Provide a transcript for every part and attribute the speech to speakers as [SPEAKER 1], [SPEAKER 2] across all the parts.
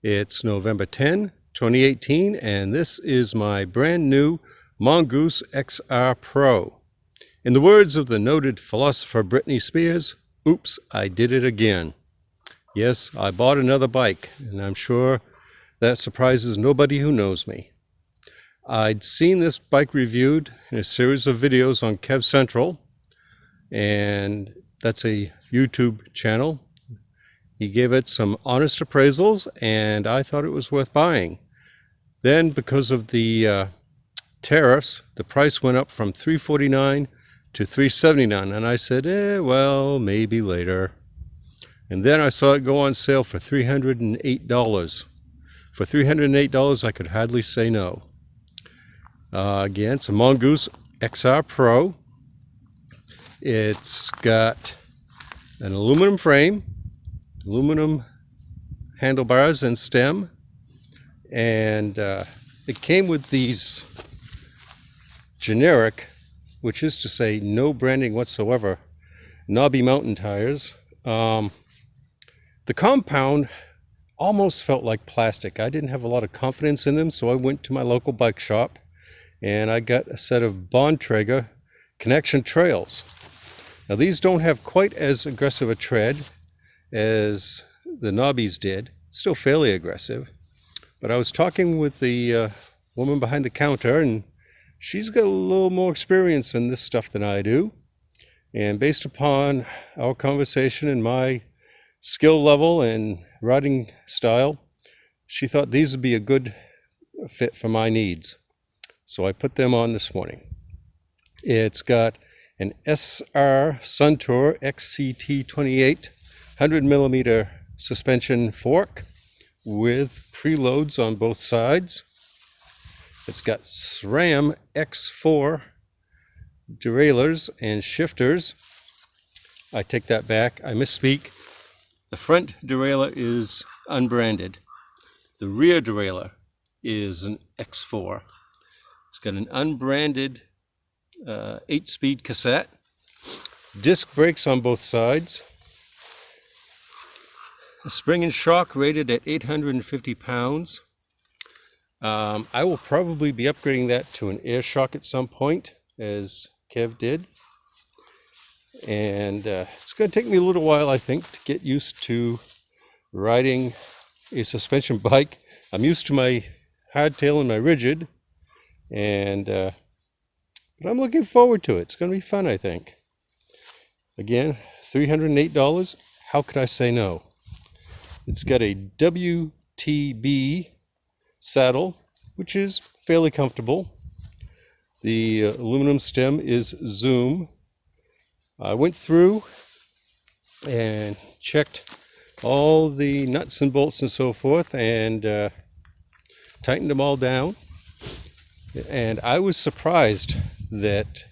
[SPEAKER 1] It's November 10, 2018, and this is my brand new Mongoose XR Pro. In the words of the noted philosopher Britney Spears, oops, I did it again. Yes, I bought another bike, and I'm sure that surprises nobody who knows me. I'd seen this bike reviewed in a series of videos on Kev Central, and that's a YouTube channel. He gave it some honest appraisals, and I thought it was worth buying. Then, because of the tariffs, the price went up from $349 to $379, and I said, well, maybe later. And then I saw it go on sale for $308. For $308, I could hardly say no. Again, it's a Mongoose XR Pro. It's got an aluminum frame, aluminum handlebars and stem, and it came with these generic, which is to say no branding whatsoever, knobby mountain tires. The compound almost felt like plastic. I didn't have a lot of confidence in them, so I went to my local bike shop and I got a set of Bontrager Connection Trails. Now these don't have quite as aggressive a tread as the knobbies did, still fairly aggressive. But I was talking with the woman behind the counter, and she's got a little more experience in this stuff than I do. And based upon our conversation and my skill level and riding style, she thought these would be a good fit for my needs. So I put them on this morning. It's got an SR Suntour XCT28 100mm suspension fork with preloads on both sides. It's got SRAM X4 derailleurs and shifters. I take that back, I misspeak. The front derailleur is unbranded. The rear derailleur is an X4. It's got an unbranded 8-speed cassette, disc brakes on both sides, a spring and shock rated at 850 pounds. I will probably be upgrading that to an air shock at some point, as Kev did. And it's going to take me a little while, I think, to get used to riding a suspension bike. I'm used to my hardtail and my rigid, and but I'm looking forward to it. It's going to be fun, I think. Again, $308. How could I say no? It's got a WTB saddle, which is fairly comfortable. The aluminum stem is Zoom. I went through and checked all the nuts and bolts and so forth, and tightened them all down. And I was surprised that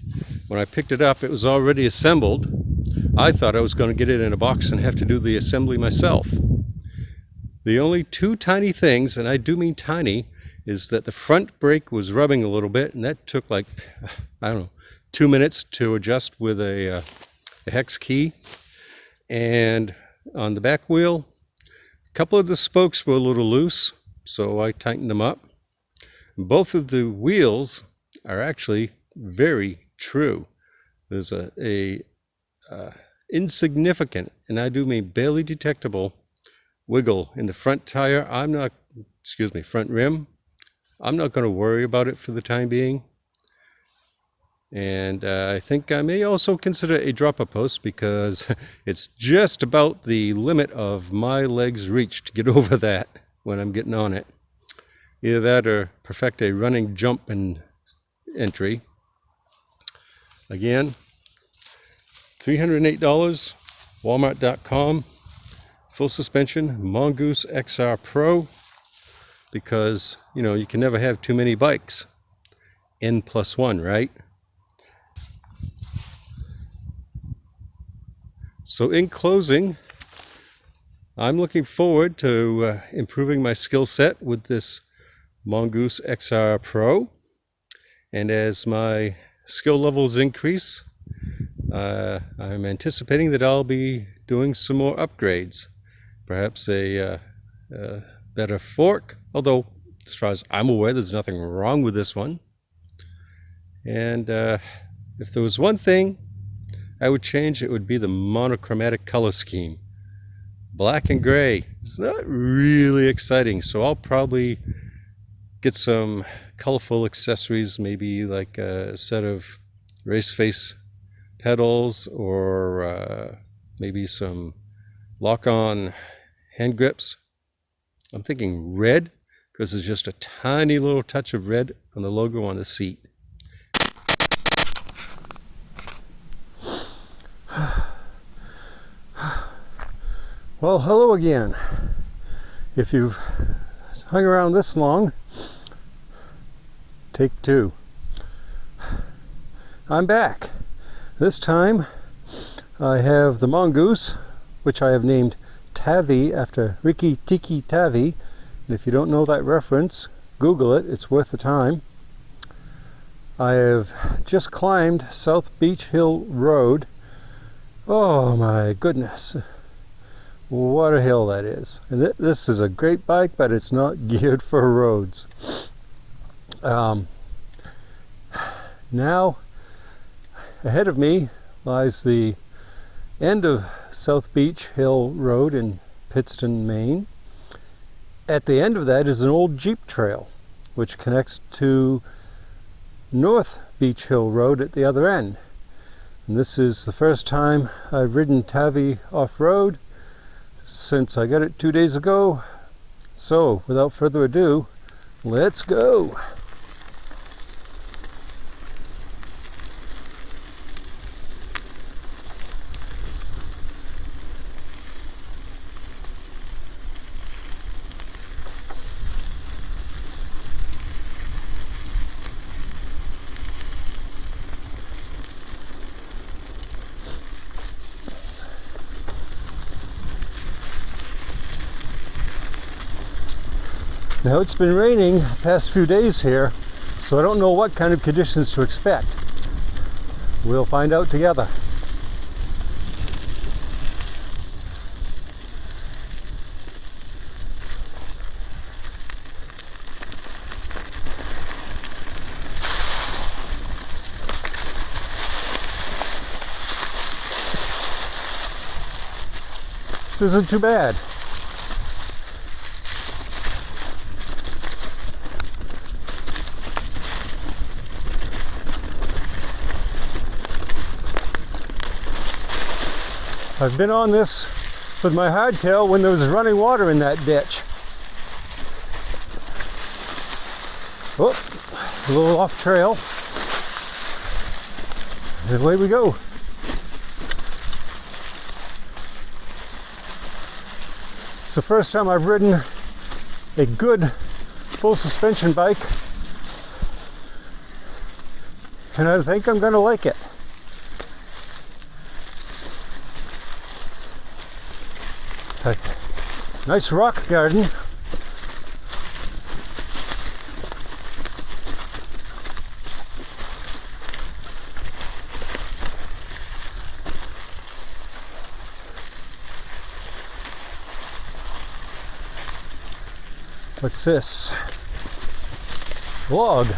[SPEAKER 1] when I picked it up, it was already assembled. I thought I was going to get it in a box and have to do the assembly myself. The only two tiny things, and I do mean tiny, is that the front brake was rubbing a little bit, and that took like, I don't know, 2 minutes to adjust with a hex key. And on the back wheel, a couple of the spokes were a little loose, so I tightened them up. Both of the wheels are actually very true. There's a insignificant, and I do mean barely detectable, wiggle in the front tire. Front rim. I'm not going to worry about it for the time being. And I think I may also consider a dropper post, because it's just about the limit of my legs' reach to get over that when I'm getting on it. Either that or perfect a running jump and entry. Again, $308, Walmart.com, full suspension, Mongoose XR Pro, because, you know, you can never have too many bikes. N+1, right? So in closing, I'm looking forward to improving my skill set with this Mongoose XR Pro, and as my skill levels increase, I'm anticipating that I'll be doing some more upgrades, perhaps a better fork, although as far as I'm aware there's nothing wrong with this one. And if there was one thing I would change, it would be the monochromatic color scheme. Black and gray. It's not really exciting, so I'll probably get some colorful accessories, maybe like a set of race face pedals, or maybe some lock-on hand grips. I'm thinking red, because there's just a tiny little touch of red on the logo on the seat. Well, hello again. If you've hung around this long, take two. I'm back. This time I have the Mongoose, which I have named Tavi after Rikki Tikki Tavi. And if you don't know that reference, Google it, it's worth the time. I have just climbed South Beach Hill Road. Oh my goodness. What a hill that is. And this is a great bike, but it's not geared for roads. Now, ahead of me lies the end of South Beach Hill Road in Pittston, Maine. At the end of that is an old Jeep trail, which connects to North Beach Hill Road at the other end. And this is the first time I've ridden Tavi off-road since I got it 2 days ago. So, without further ado, let's go! Now it's been raining the past few days here, so I don't know what kind of conditions to expect. We'll find out together. This isn't too bad. I've been on this with my hardtail when there was running water in that ditch. Oh, a little off trail. And away we go. It's the first time I've ridden a good full suspension bike, and I think I'm going to like it. A nice rock garden. What's this? Log.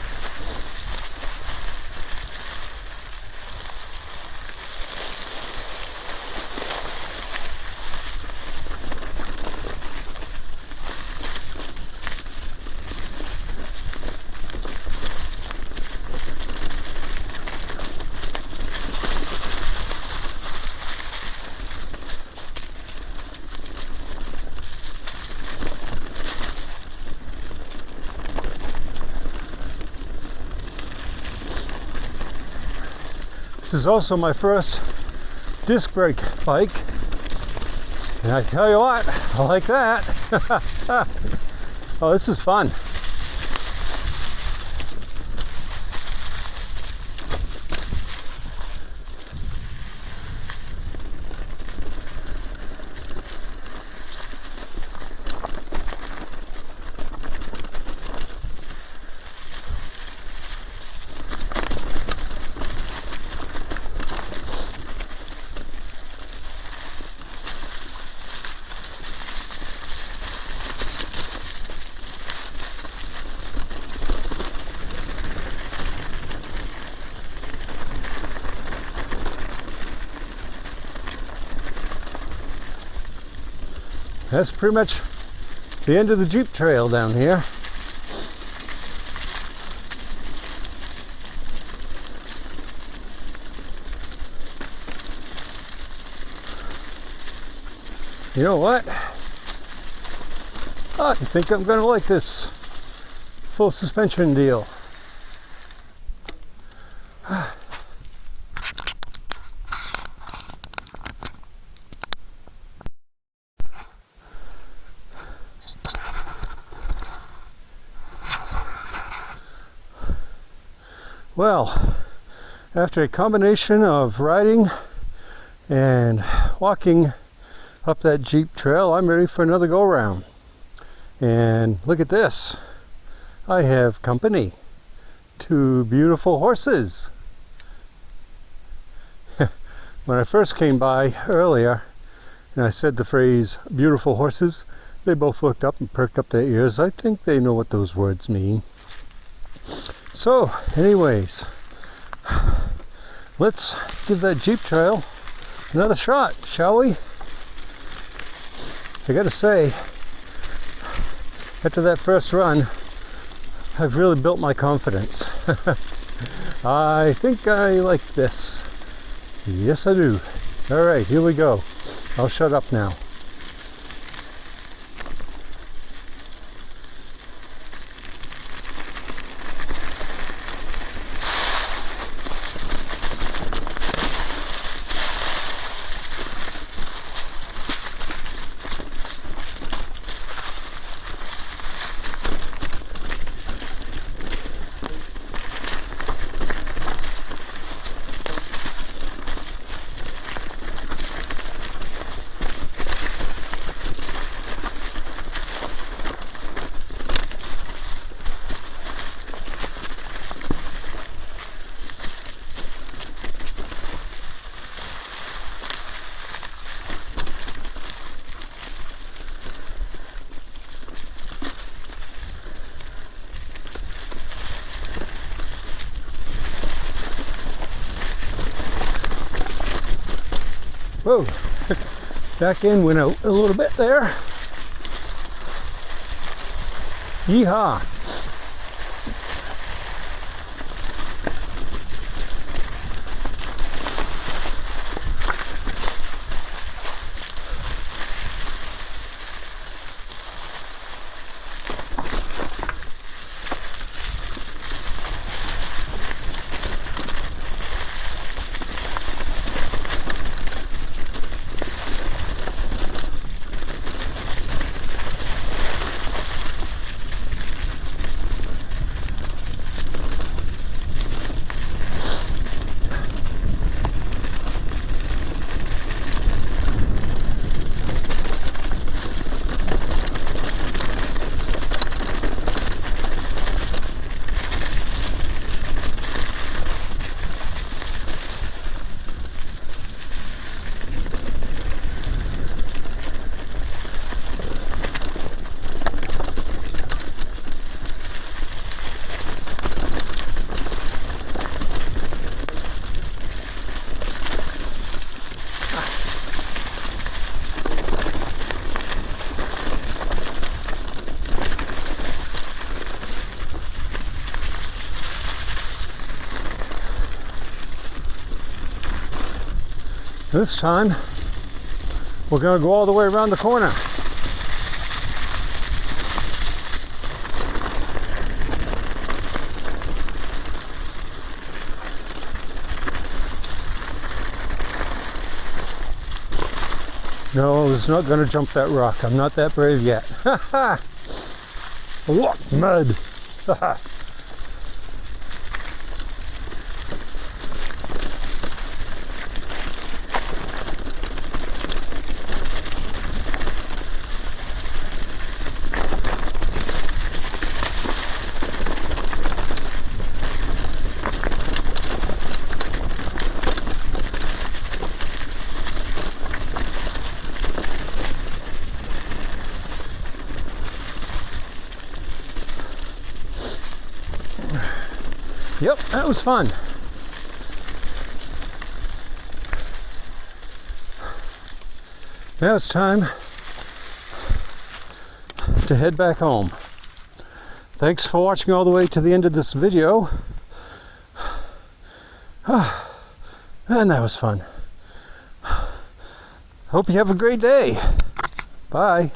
[SPEAKER 1] This is also my first disc brake bike, and I tell you what, I like that. Oh, this is fun. that's pretty much the end of the Jeep trail down here. You know what? I think I'm gonna like this full suspension deal. Well, after a combination of riding and walking up that Jeep trail, I'm ready for another go round. And look at this. I have company. 2 beautiful horses. When I first came by earlier and I said the phrase beautiful horses, they both looked up and perked up their ears. I think they know what those words mean. So, anyways, let's give that Jeep trail another shot, shall we? I gotta say, after that first run, I've really built my confidence. I think I like this. Yes, I do. All right, here we go. I'll shut up now. Whoa, back in, went out a little bit there. Yeehaw. This time, we're going to go all the way around the corner. No, I was not going to jump that rock. I'm not that brave yet. Ha ha! Look, mud! Ha ha! Yep, that was fun. Now it's time to head back home. Thanks for watching all the way to the end of this video. And that was fun. Hope you have a great day. Bye.